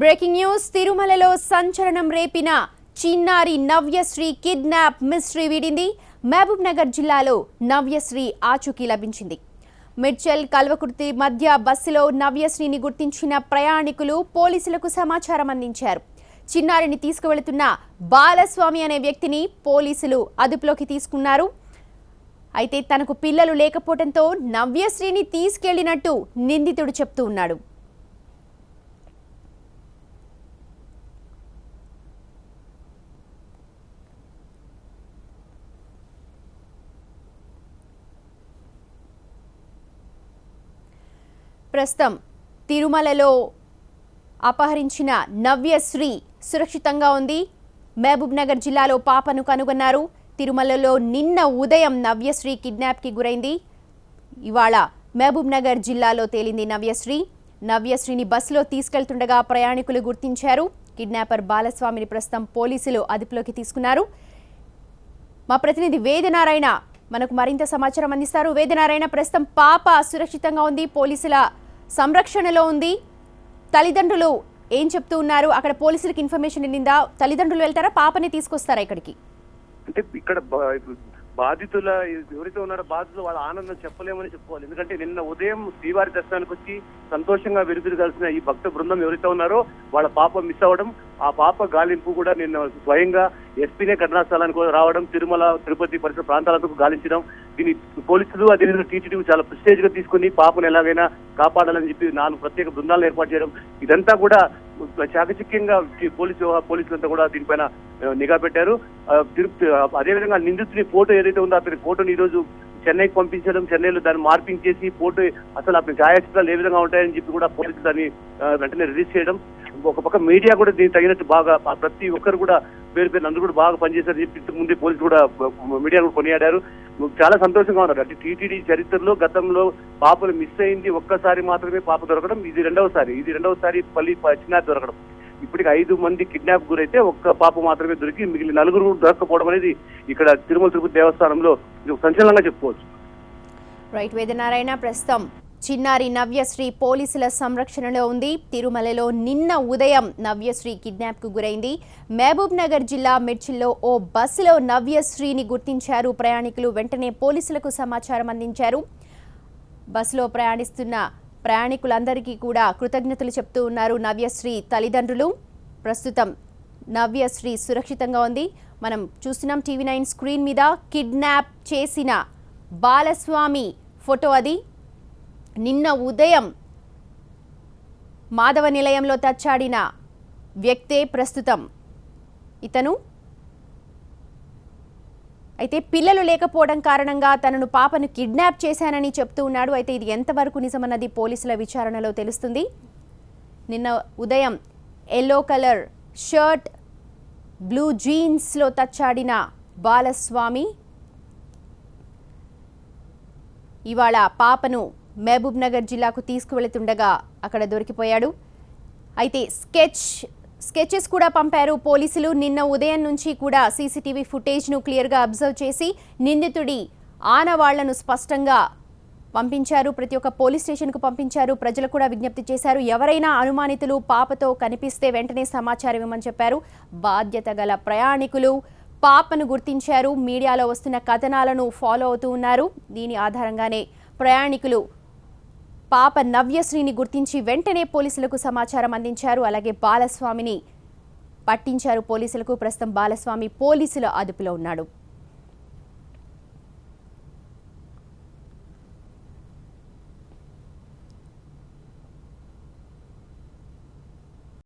Breaking news తిరుమలలో సంచలనం రేపిన చిన్నారి నవ్యశ్రీ కిడ్నాప్ మిస్టరీ వీడింది. మహబూబ్ నగర్ జిల్లాలో నవ్యశ్రీ ఆచూకీ లభించింది. మిడ్చల్ కల్వకుర్తి మధ్య బస్సులో నవ్యశ్రీని గుర్తించిన ప్రయాణికులు పోలీసులకు సమాచారం అందించారు. చిన్నారిని తీసుకువెళుతున్న బాలస్వామి అనే వ్యక్తిని పోలీసులు అదుపులోకి తీసుకున్నారు. అయితే తనకు పిల్లలు లేకపోవడంతో నవ్యశ్రీని తీసుకెళ్లినట్టు నిందితుడు చెప్తూ ఉన్నాడు. ప్రస్తుతం తిరుమలలో అపహరించిన నవ్యశ్రీ సురక్షితంగా ఉంది. మహబూబ్ నగర్ జిల్లాలో పాపను కనుగొన్నారు. తిరుమలలో నిన్న ఉదయం నవ్యశ్రీ కిడ్నాప్కి గురైంది. ఇవాళ మహబూబ్ నగర్ జిల్లాలో తేలింది నవ్యశ్రీని బస్సులో తీసుకెళ్తుండగా ప్రయాణికులు గుర్తించారు. కిడ్నాపర్ బాలస్వామిని ప్రస్తుతం పోలీసులు అదుపులోకి తీసుకున్నారు. మా ప్రతినిధి వేదనారాయణ మనకు మరింత సమాచారం అందిస్తారు. వేదనారాయణ, ప్రస్తుతం పాప సురక్షితంగా ఉంది, పోలీసుల సంరక్షణలో ఉంది. తల్లిదండ్రులు ఏం చెప్తూ ఉన్నారు? అక్కడ పోలీసులకు ఇన్ఫర్మేషన్ వెళ్ళిందా? తల్లిదండ్రులు వెళ్తారా, పాపని తీసుకొస్తారా ఇక్కడికి? అంటే ఇక్కడ బాధితుల ఎవరైతే ఉన్నారో బాధితులు వాళ్ళ ఆనందం చెప్పలేమని చెప్పుకోవాలి. ఎందుకంటే నిన్న ఉదయం శ్రీవారి దర్శనానికి వచ్చి సంతోషంగా వెలుగురు కలిసిన ఈ భక్త బృందం ఎవరైతే ఉన్నారో వాళ్ళ పాప మిస్ అవ్వడం, ఆ పాప గాలింపు కూడా నిన్న స్వయంగా ఎస్పీనే ఘటనాస్థలానికి రావడం, తిరుమల తిరుపతి పరిసర ప్రాంతాలకు గాలించడం, దీని పోలీసులు అదేవిధంగా టీటీడీ చాలా ప్రెస్టేజ్ గా తీసుకుని పాపను ఎలాగైనా కాపాడాలని చెప్పి 4 ప్రత్యేక బృందాలను ఏర్పాటు చేయడం, ఇదంతా కూడా చాకచక్యంగా పోలీసులంతా కూడా దీనిపైన నిఘా పెట్టారు. అదేవిధంగా నిందితుని ఫోటో ఏదైతే ఉందో అతని ఫోటోని ఈ రోజు చెన్నైకి పంపించడం, చెన్నైలో దాన్ని మార్పింగ్ చేసి ఫోటో అసలు అతని ఛాయాచిత్రాలు ఏ విధంగా ఉంటాయని చెప్పి కూడా పోలీసులు దాన్ని వెంటనే రిలీజ్ చేయడం. ఒక పక్క మీడియా కూడా దీనికి తగినట్టు బాగా ప్రతి ఒక్కరు కూడా పేరు అందరూ కూడా బాగా పనిచేశారని చెప్పి ఇంతకు ముందే పోలీసులు కూడా మీడియా కూడా కొనియాడారు. చాలా సంతోషంగా ఉన్నారు. అంటే టీటీడీ చరిత్రలో గతంలో పాపలు మిస్ అయింది ఒక్కసారి మాత్రమే పాప దొరకడం, ఇది రెండవసారి మళ్ళీ చిన్నారి దొరకడం. ఇప్పటికి 5 మంది కిడ్నాప్ గురైతే ఒక్క పాప మాత్రమే దొరికి మిగిలిన 4 దొరకపోవడం అనేది ఇక్కడ తిరుమల తిరుపతి దేవస్థానంలో సంచలనంగా చెప్పుకోవచ్చు. రైట్ వేదనారాయణ, ప్రస్తుతం చిన్నారి నవ్యశ్రీ పోలీసుల సంరక్షణలో ఉంది. తిరుమలలో నిన్న ఉదయం నవ్యశ్రీ కిడ్నాప్ కు గురైంది. మహబూబ్ నగర్ జిల్లా మిడ్చిల్లో ఓ బస్సులో నవ్యశ్రీని గుర్తించారు ప్రయాణికులు. వెంటనే పోలీసులకు సమాచారం అందించారు. బస్సులో ప్రయాణిస్తున్న ప్రయాణికులందరికీ కూడా కృతజ్ఞతలు చెప్తూ ఉన్నారు నవ్యశ్రీ తల్లిదండ్రులు. ప్రస్తుతం నవ్యశ్రీ సురక్షితంగా ఉంది. మనం చూస్తున్నాం TV9 స్క్రీన్ మీద కిడ్నాప్ చేసిన బాలస్వామి ఫోటో అది. నిన్న ఉదయం మాధవ నిలయంలో తచ్చాడిన వ్యక్తే ప్రస్తుతం ఇతను. అయితే పిల్లలు లేకపోవడం కారణంగా తనను పాపను కిడ్నాప్ చేశానని చెప్తూ ఉన్నాడు. అయితే ఇది ఎంతవరకు నిజమన్నది పోలీసుల విచారణలో తెలుస్తుంది. నిన్న ఉదయం ఎల్లో కలర్ షర్ట్, బ్లూ జీన్స్లో తచ్చాడిన బాలస్వామి ఇవాళ పాపను మహబూబ్ నగర్ జిల్లాకు తీసుకువెళుతుండగా అక్కడ దొరికిపోయాడు. అయితే స్కెచెస్ కూడా పంపారు పోలీసులు. నిన్న ఉదయం నుంచి కూడా సీసీటీవీ ఫుటేజ్ను క్లియర్గా అబ్జర్వ్ చేసి నిందితుడి ఆనవాళ్లను స్పష్టంగా పంపించారు. ప్రతి ఒక్క పోలీస్ స్టేషన్కు పంపించారు. ప్రజలు కూడా విజ్ఞప్తి చేశారు, ఎవరైనా అనుమానితులు పాపతో కనిపిస్తే వెంటనే సమాచారం ఇవ్వమని చెప్పారు. బాధ్యత గల ప్రయాణికులు పాపను గుర్తించారు. మీడియాలో వస్తున్న కథనాలను ఫాలో అవుతూ ఉన్నారు. దీని ఆధారంగానే ప్రయాణికులు పాప నవ్యశ్రీని గుర్తించి వెంటనే పోలీసులకు సమాచారం అందించారు. అలాగే బాలస్వామిని పట్టించారు పోలీసులకు. ప్రస్తుతం బాలస్వామి పోలీసుల అదుపులో ఉన్నాడు.